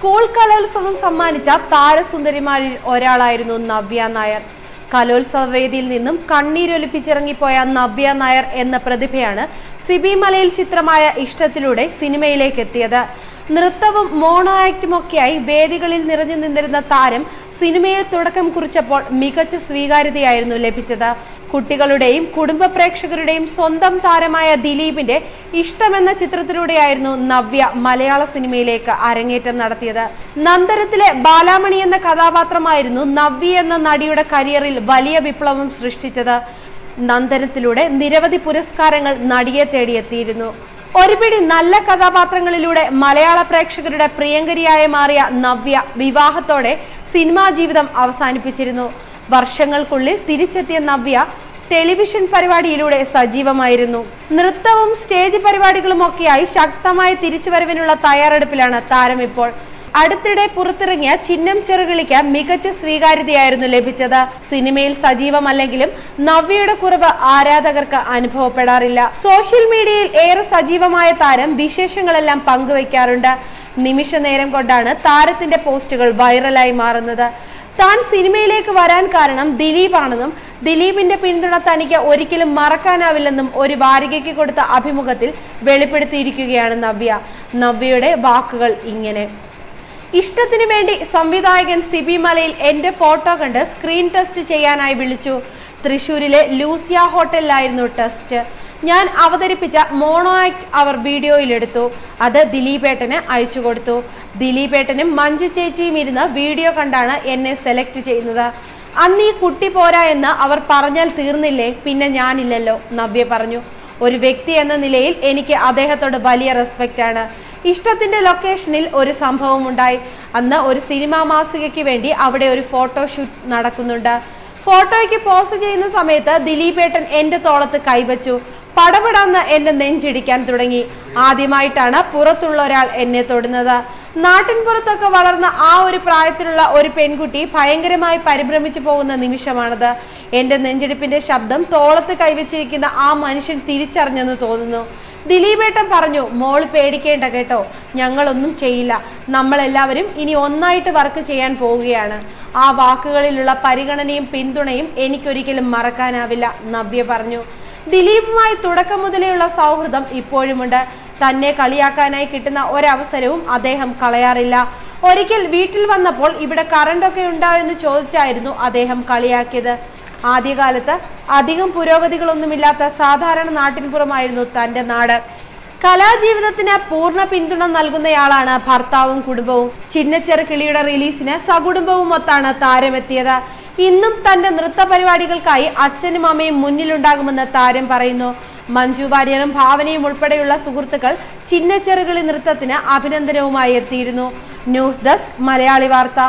School കലോത്സവം സമ്മാനിച്ച താരസുന്ദരിമാരിൽ ഒരാളായിരുന്നു നവ്യ നായർ. കലോത്സവ വേദിയിൽ നിന്നും കണ്ണീരൊലിപ്പിച്ചിറങ്ങിപ്പോയ നവ്യ നായർ എന്ന പ്രതിഭയാണ് സിബി മലയിൽ ചിത്രമായ ഇഷ്ടത്തിലൂടെ സിനിമയിലേക്ക് എത്തിയത്. നൃത്തവും മോണോ ആക്ടുമൊക്കെയായി വേദികളിൽ നിറഞ്ഞു നിന്നിരുന്ന താരം സിനിമയിൽ തുടക്കം കുറിച്ചപ്പോൾ മികച്ച സ്വീകാര്യതയായിരുന്നു ലഭിച്ചത്. കുട്ടികളുടെയും കുടുംബ പ്രേക്ഷകരുടെയും സ്വന്തം താരമായ ദിലീപിന്റെ ഇഷ്ടമെന്ന ചിത്രത്തിലൂടെയായിരുന്നു നവ്യ മലയാള സിനിമയിലേക്ക് അരങ്ങേറ്റം നടത്തിയത്. നന്ദനത്തിലെ ബാലാമണി എന്ന കഥാപാത്രമായിരുന്നു നവ്യ എന്ന നടിയുടെ കരിയറിൽ വലിയ വിപ്ലവം സൃഷ്ടിച്ചത്. നന്ദനത്തിലൂടെ നിരവധി പുരസ്കാരങ്ങൾ നടിയെ തേടിയെത്തിയിരുന്നു. ഒരുപിടി നല്ല കഥാപാത്രങ്ങളിലൂടെ മലയാള പ്രേക്ഷകരുടെ പ്രിയങ്കരിയായി മാറിയ നവ്യ വിവാഹത്തോടെ സിനിമാ ജീവിതം അവസാനിപ്പിച്ചിരുന്നു. വർഷങ്ങൾക്കുള്ളിൽ തിരിച്ചെത്തിയ നവ്യ ടെലിവിഷൻ പരിപാടിയിലൂടെ സജീവമായിരുന്നു. നൃത്തവും സ്റ്റേജ് പരിപാടികളുമൊക്കെയായി ശക്തമായ തിരിച്ചുവരവിനുള്ള തയ്യാറെടുപ്പിലാണ് താരം ഇപ്പോൾ. അടുത്തിടെ പുറത്തിറങ്ങിയ ചിഹ്നം ചെറുകിളിക്ക് മികച്ച സ്വീകാര്യതയായിരുന്നു ലഭിച്ചത്. സിനിമയിൽ സജീവമല്ലെങ്കിലും നവ്യയുടെ കുറവ് ആരാധകർക്ക് അനുഭവപ്പെടാറില്ല. സോഷ്യൽ മീഡിയയിൽ ഏറെ സജീവമായ താരം വിശേഷങ്ങളെല്ലാം പങ്കുവയ്ക്കാറുണ്ട്. നിമിഷ നേരം കൊണ്ടാണ് താരത്തിന്റെ പോസ്റ്റുകൾ വൈറലായി മാറുന്നത്. താൻ സിനിമയിലേക്ക് വരാൻ കാരണം ദിലീപാണെന്നും ദിലീപിന്റെ പിന്തുണ തനിക്ക് ഒരിക്കലും മറക്കാനാവില്ലെന്നും ഒരു വാരികയ്ക്ക് കൊടുത്ത അഭിമുഖത്തിൽ വെളിപ്പെടുത്തിയിരിക്കുകയാണ് നവ്യ. നവ്യയുടെ വാക്കുകൾ ഇങ്ങനെ: ഇഷ്ടത്തിന് വേണ്ടി സംവിധായകൻ സിബി മലയിൽ എന്റെ ഫോട്ടോ കണ്ട് സ്ക്രീൻ ടെസ്റ്റ് ചെയ്യാനായി വിളിച്ചു. തൃശ്ശൂരിലെ ലൂസിയ ഹോട്ടലിലായിരുന്നു ടെസ്റ്റ്. ഞാൻ അവതരിപ്പിച്ച മോണോ ആക്ട് അവർ വീഡിയോയിലെടുത്തു. അത് ദിലീപേട്ടന് അയച്ചു കൊടുത്തു. ദിലീപേട്ടനും മഞ്ജു ചേച്ചിയും ഇരുന്ന് വീഡിയോ കണ്ടാണ് എന്നെ സെലക്ട് ചെയ്യുന്നത്. അന്ന് ഈ കുട്ടി പോരാ എന്ന് അവർ പറഞ്ഞാൽ തീർന്നില്ലേ, പിന്നെ ഞാനില്ലല്ലോ, നവ്യ പറഞ്ഞു. ഒരു വ്യക്തി എന്ന നിലയിൽ എനിക്ക് അദ്ദേഹത്തോട് വലിയ റെസ്പെക്റ്റ് ആണ്. ഇഷ്ടത്തിന്റെ ലൊക്കേഷനിൽ ഒരു സംഭവം ഉണ്ടായി. അന്ന് ഒരു സിനിമാ മാസികയ്ക്ക് വേണ്ടി അവിടെ ഒരു ഫോട്ടോഷൂട്ട് നടക്കുന്നുണ്ട്. ഫോട്ടോയ്ക്ക് പോസ്റ്റ് ചെയ്യുന്ന സമയത്ത് ദിലീപേട്ടൻ എന്റെ തോളത്ത് കൈവച്ചു. പടപടാന്ന് എന്റെ നെഞ്ചിടിക്കാൻ തുടങ്ങി. ആദ്യമായിട്ടാണ് പുറത്തുള്ള ഒരാൾ എന്നെ തൊടുന്നത്. നാട്ടിൻ പുറത്തൊക്കെ വളർന്ന ആ ഒരു പ്രായത്തിലുള്ള ഒരു പെൺകുട്ടി ഭയങ്കരമായി പരിഭ്രമിച്ചു പോകുന്ന നിമിഷമാണത്. എന്റെ നെഞ്ചിടിപ്പിന്റെ ശബ്ദം തോളത്ത് കൈവച്ചിരിക്കുന്ന ആ മനുഷ്യൻ തിരിച്ചറിഞ്ഞെന്ന് തോന്നുന്നു. ദിലീപേട്ടൻ പറഞ്ഞു, മോള് പേടിക്കേണ്ട കേട്ടോ, ഞങ്ങളൊന്നും ചെയ്യില്ല, നമ്മളെല്ലാവരും ഇനി ഒന്നായിട്ട് വർക്ക് ചെയ്യാൻ പോവുകയാണ്. ആ വാക്കുകളിലുള്ള പരിഗണനയും പിന്തുണയും എനിക്കൊരിക്കലും മറക്കാനാവില്ല, നവ്യ പറഞ്ഞു. ദിലീപുമായി തുടക്കം മുതലേയുള്ള സൗഹൃദം ഇപ്പോഴുമുണ്ട്. തന്നെ കളിയാക്കാനായി കിട്ടുന്ന ഒരവസരവും അദ്ദേഹം കളയാറില്ല. ഒരിക്കൽ വീട്ടിൽ വന്നപ്പോൾ ഇവിടെ കറണ്ടൊക്കെ ഉണ്ടോ എന്ന് ചോദിച്ചായിരുന്നു അദ്ദേഹം കളിയാക്കിയത്. ആദ്യകാലത്ത് അധികം പുരോഗതികളൊന്നുമില്ലാത്ത സാധാരണ നാട്ടിൻപുറമായിരുന്നു തന്റെ നാട്. കലാജീവിതത്തിന് പൂർണ്ണ പിന്തുണ നൽകുന്നയാളാണ് ഭർത്താവും കുടുംബവും. ചിന്നച്ചെറു കിളിയുടെ റിലീസിന് സകുടുംബവും ഒത്താണ് താരമെത്തിയത്. ഇന്നും തന്റെ നൃത്ത പരിപാടികൾക്കായി അച്ഛനും അമ്മയും മുന്നിലുണ്ടാകുമെന്ന് താരം പറയുന്നു. മഞ്ജു വാര്യറും ഭാവനയും ഉൾപ്പെടെയുള്ള സുഹൃത്തുക്കൾ ചിന്നച്ചെറുകിളി നൃത്തത്തിന് അഭിനന്ദനവുമായി എത്തിയിരുന്നു. ന്യൂസ് ഡെസ്ക് മലയാളി വാർത്ത.